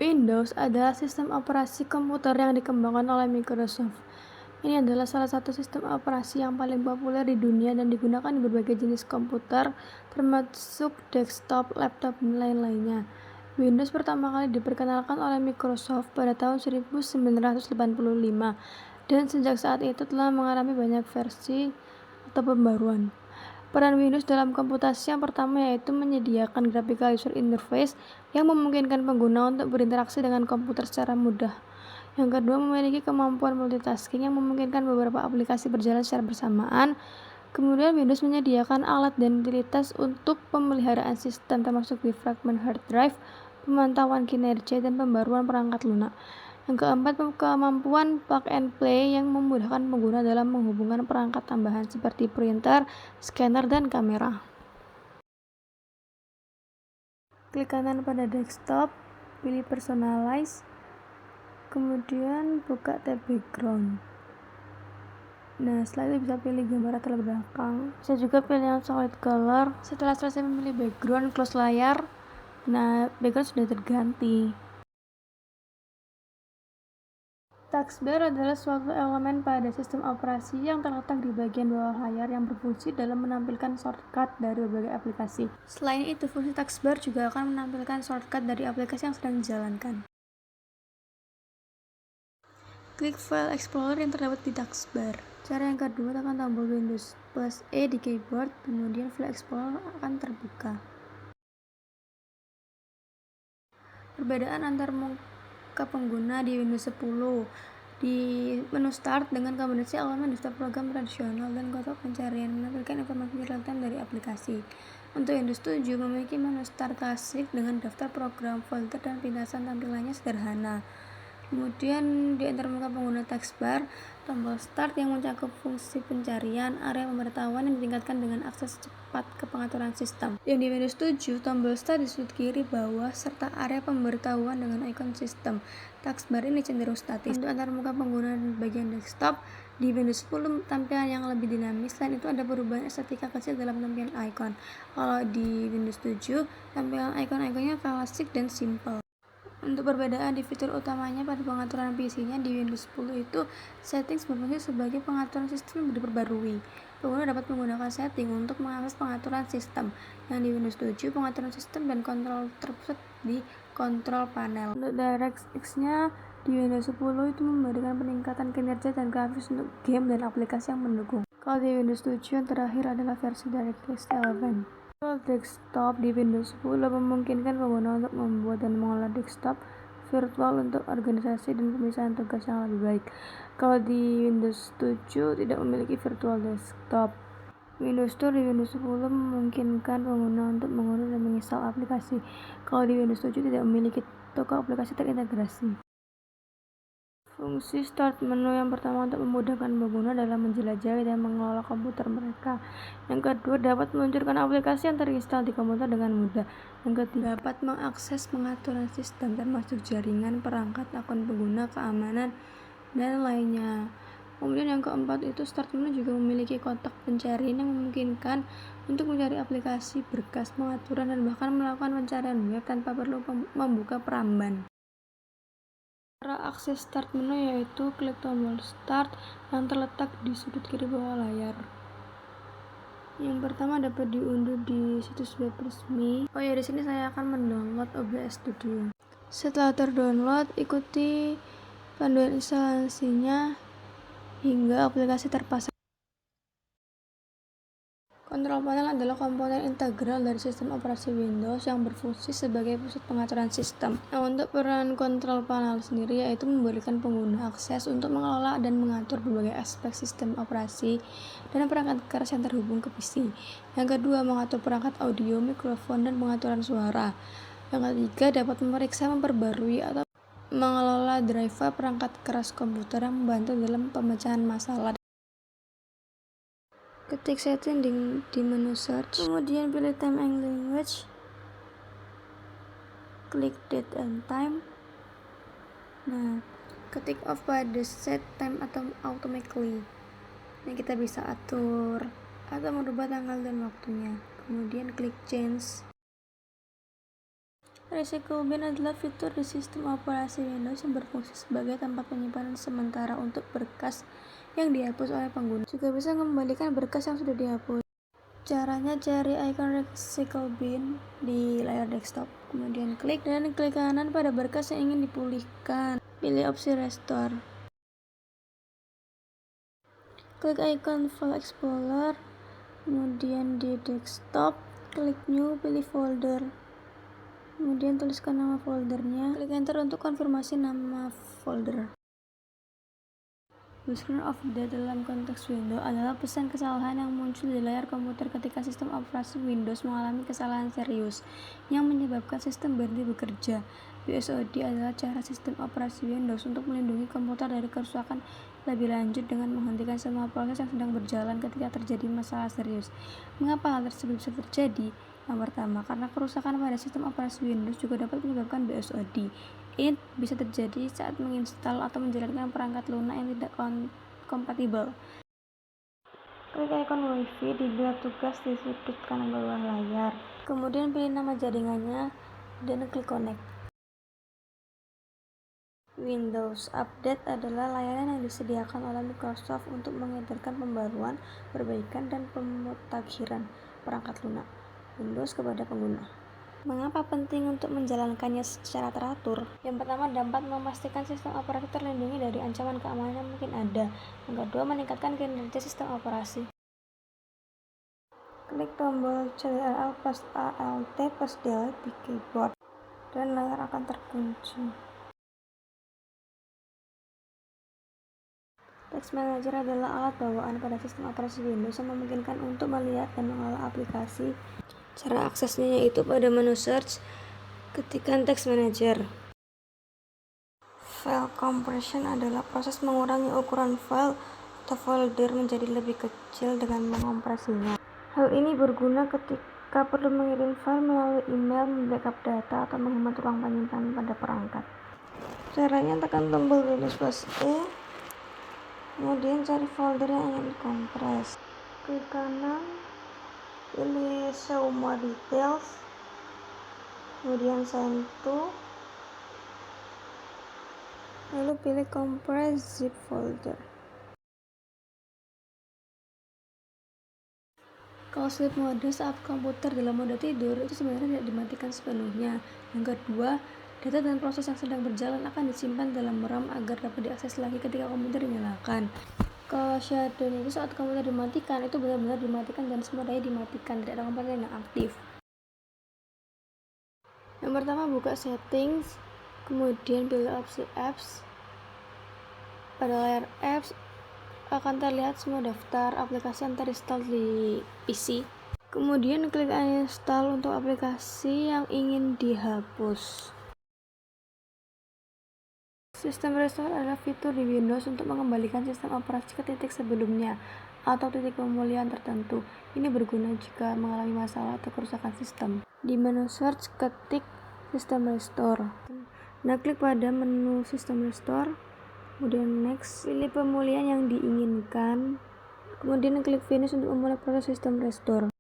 Windows adalah sistem operasi komputer yang dikembangkan oleh Microsoft. Ini adalah salah satu sistem operasi yang paling populer di dunia dan digunakan di berbagai jenis komputer, termasuk desktop, laptop, dan lain-lainnya. Windows pertama kali diperkenalkan oleh Microsoft pada tahun 1985, dan sejak saat itu telah mengalami banyak versi atau pembaruan. Peran Windows dalam komputasi yang pertama yaitu menyediakan graphical user interface yang memungkinkan pengguna untuk berinteraksi dengan komputer secara mudah. Yang kedua, memiliki kemampuan multitasking yang memungkinkan beberapa aplikasi berjalan secara bersamaan. Kemudian Windows menyediakan alat dan utilitas untuk pemeliharaan sistem termasuk defragment hard drive, pemantauan kinerja, dan pembaruan perangkat lunak. Yang keempat, kemampuan plug and play yang memudahkan pengguna dalam menghubungkan perangkat tambahan seperti printer, scanner, dan kamera. Klik kanan pada desktop, pilih personalize, kemudian buka tab background. Nah, setelah itu bisa pilih gambar latar belakang. Bisa juga pilih yang solid color. Setelah selesai memilih background, close layar. Nah, background sudah terganti. Taskbar adalah suatu elemen pada sistem operasi yang terletak di bagian bawah layar yang berfungsi dalam menampilkan shortcut dari berbagai aplikasi. Selain itu, fungsi taskbar juga akan menampilkan shortcut dari aplikasi yang sedang dijalankan. Klik File Explorer yang terdapat di taskbar. Cara yang kedua, tekan tombol Windows plus E di keyboard, kemudian File Explorer akan terbuka. Perbedaan antar muka pengguna di Windows 10. Di menu Start dengan kombinasi elemen daftar program tradisional dan kotak pencarian menampilkan informasi real-time dari aplikasi. Untuk Windows 7 memiliki menu Start klasik dengan daftar program, folder, dan pintasan tampilannya sederhana. Kemudian di antara muka pengguna taskbar, tombol Start yang mencakup fungsi pencarian, area pemberitahuan yang ditingkatkan dengan akses cepat ke pengaturan sistem. Yang di Windows 7, tombol Start di sudut kiri bawah serta area pemberitahuan dengan ikon sistem. Taskbar ini cenderung statis. Untuk antar muka pengguna di bagian desktop, di Windows 10 tampilan yang lebih dinamis. Selain itu ada perubahan estetika kecil dalam tampilan icon. Kalau di Windows 7, tampilan icon-iconnya klasik dan simple. Untuk perbedaan di fitur utamanya pada pengaturan PC-nya, di Windows 10 itu settings berfungsi sebagai pengaturan sistem yang diperbarui. Pengguna dapat menggunakan setting untuk mengakses pengaturan sistem. Yang di Windows 7, pengaturan sistem dan kontrol terpusat di kontrol panel. Untuk DirectX-nya di Windows 10 itu memberikan peningkatan kinerja dan grafis untuk game dan aplikasi yang mendukung. Kalau di Windows 7 yang terakhir adalah versi DirectX 11. Desktop di Windows 10 memungkinkan pengguna untuk membuat dan mengelola desktop virtual untuk organisasi dan pemisahan tugas yang lebih baik. Kalau di Windows 7 tidak memiliki virtual desktop. Windows Store di Windows 10 memungkinkan pengguna untuk mengunduh dan menginstal aplikasi. Kalau di Windows 7 tidak memiliki toko aplikasi terintegrasi. Fungsi Start menu yang pertama untuk memudahkan pengguna dalam menjelajahi dan mengelola komputer mereka. Yang kedua, dapat meluncurkan aplikasi yang terinstal di komputer dengan mudah. Yang ketiga, dapat mengakses pengaturan sistem termasuk jaringan, perangkat, akun pengguna, keamanan, dan lainnya. Kemudian yang keempat itu Start menu juga memiliki kotak pencarian yang memungkinkan untuk mencari aplikasi, berkas, pengaturan, dan bahkan melakukan pencarian web tanpa perlu membuka peramban. Cara akses Start menu yaitu klik tombol Start yang terletak di sudut kiri bawah layar. Yang pertama dapat diunduh di situs web resmi. Oh ya, di sini saya akan mendownload OBS Studio. Setelah terdownload, ikuti panduan instalasinya hingga aplikasi terpasang. Kontrol panel adalah komponen integral dari sistem operasi Windows yang berfungsi sebagai pusat pengaturan sistem. Nah, untuk peran kontrol panel sendiri yaitu memberikan pengguna akses untuk mengelola dan mengatur berbagai aspek sistem operasi dan perangkat keras yang terhubung ke PC. Yang kedua, mengatur perangkat audio, mikrofon, dan pengaturan suara. Yang ketiga, dapat memeriksa, memperbarui, atau mengelola driver perangkat keras komputer yang membantu dalam pemecahan masalah. Ketik setting di menu search, kemudian pilih time and language, klik date and time. Nah, ketik off pada set time atau automatically. Nah, kita bisa atur atau merubah tanggal dan waktunya. Kemudian klik change. Recycle bin adalah fitur di sistem operasi Windows yang berfungsi sebagai tempat penyimpanan sementara untuk berkas yang dihapus oleh pengguna. Juga bisa mengembalikan berkas yang sudah dihapus. Caranya, cari icon recycle bin di layar desktop, kemudian klik kanan pada berkas yang ingin dipulihkan. Pilih opsi restore. Klik icon file explorer, kemudian di desktop, klik new, pilih folder. Kemudian tuliskan nama foldernya, klik enter untuk konfirmasi nama folder. Screen of death dalam konteks Windows adalah pesan kesalahan yang muncul di layar komputer ketika sistem operasi Windows mengalami kesalahan serius yang menyebabkan sistem berhenti bekerja. BSOD adalah cara sistem operasi Windows untuk melindungi komputer dari kerusakan lebih lanjut dengan menghentikan semua proses yang sedang berjalan ketika terjadi masalah serius. Mengapa hal tersebut bisa terjadi? Yang pertama, karena kerusakan pada sistem operasi Windows juga dapat menyebabkan BSOD. Ini bisa terjadi saat menginstal atau menjalankan perangkat lunak yang tidak kompatibel. Klik ikon WiFi di bila tugas di sudut kanan bawah layar. Kemudian pilih nama jaringannya dan klik connect. Windows Update adalah layanan yang disediakan oleh Microsoft untuk mengedarkan pembaruan, perbaikan, dan pemutakhiran perangkat lunak Windows kepada pengguna. Mengapa penting untuk menjalankannya secara teratur? Yang pertama, dapat memastikan sistem operasi terlindungi dari ancaman keamanan yang mungkin ada. Yang kedua, meningkatkan kinerja sistem operasi. Klik tombol Ctrl plus Alt plus Delete di keyboard dan layar akan terkunci. Text Manager adalah alat bawaan pada sistem operasi Windows yang memungkinkan untuk melihat dan mengolah aplikasi. Cara aksesnya yaitu pada menu search, ketikkan Text Manager. File compression adalah proses mengurangi ukuran file atau folder menjadi lebih kecil dengan mengompresinya. Hal ini berguna ketika perlu mengirim file melalui email, membackup data, atau menghemat ruang penyimpanan pada perangkat. Caranya, tekan tombol Windows plus E, kemudian cari folder yang ingin dikompres. Klik kanan, pilih Show More Details, kemudian Send to, lalu pilih Compress Zip Folder. Kalau sleep mode saat komputer dalam mode tidur itu sebenarnya tidak dimatikan sepenuhnya. Yang kedua, data dan proses yang sedang berjalan akan disimpan dalam RAM agar dapat diakses lagi ketika komputer dinyalakan. Kalau shutdown itu saat komputer dimatikan, itu benar-benar dimatikan dan semua daya dimatikan, tidak ada komputer yang aktif. Yang pertama, buka settings, kemudian pilih opsi apps. Pada layar apps akan terlihat semua daftar aplikasi yang terinstall di PC. Kemudian klik uninstall untuk aplikasi yang ingin dihapus. Sistem restore adalah fitur di Windows untuk mengembalikan sistem operasi ke titik sebelumnya atau titik pemulihan tertentu. Ini berguna jika mengalami masalah atau kerusakan sistem. Di menu search, ketik System Restore. Nah, klik pada menu System Restore, kemudian next, pilih pemulihan yang diinginkan, kemudian klik finish untuk memulai proses sistem restore.